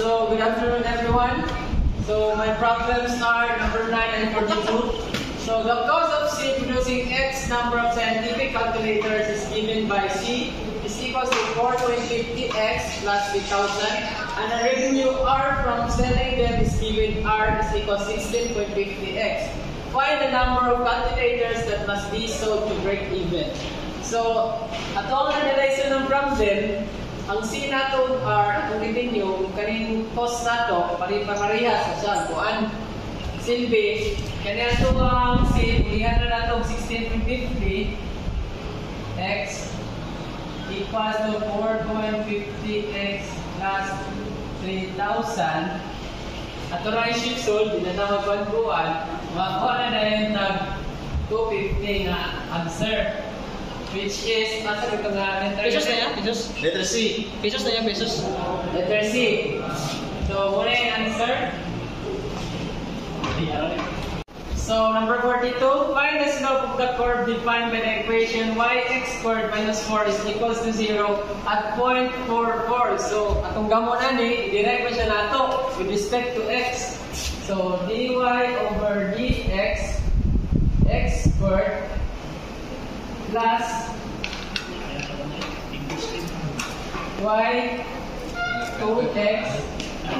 So, good afternoon everyone. So, my problems are number 9 and 42. So, the cause of C producing X number of scientific calculators is given by C is equals to 4.50X plus 3,000. And the revenue R from selling them is given R is equals 16.50X. Find the number of calculators that must be sold to break even. So, atong analyze ng problem, ang C nato R, atong revenue, kaning cost nato, pari-parehas sa kuan silbi. Kanya ito ang C, ulihan na nato 16.50 X equals to 4.50X plus 3,000. Ato na i-ship sold, di na na magpagkuhan, makakuha na na yung tag 250 na answer. Which is, nasa ito nga, Pesos na yan? Pesos? Letter C. Pesos na yan, pesos? Letter C. So, muna yung answer. So, number 42, find the slope of the curve defined by the equation y(x squared minus 4 is equals to 0 at 0.44. So, atong gamon na ni, i-direct pa siya nato with respect to x. So, dy over dx, x squared, plus y 2x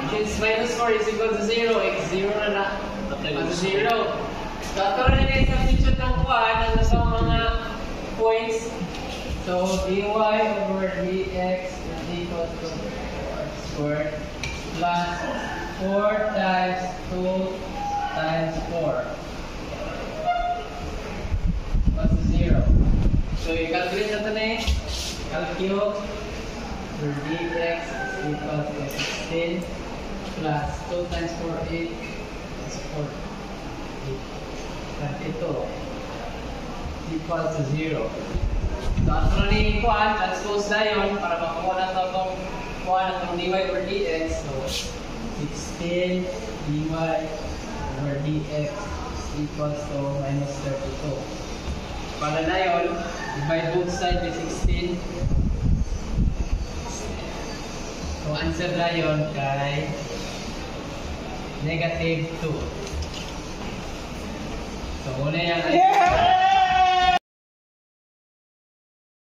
since minus 4 is equal to 0, x 0 na na at 0. So, ito rin yung substitute ng kuhaan sa mga points. So, dy over dx is equal to x squared plus 4 times 2 times 4 plus 0. So, i-calculate natin eh. Calculate for dx is equal to 16 plus 2 times 4, 8 plus 4, 8. 32 equal to 0. So, ato na ni kuhan, transpose na yun para makuha na ito itong kuhan itong dy over dx. So, 16 dy over dx equals to minus 32. Para na yun, divide both sides by 16. So, answer na yun kay negative 2. So, muna yung answer.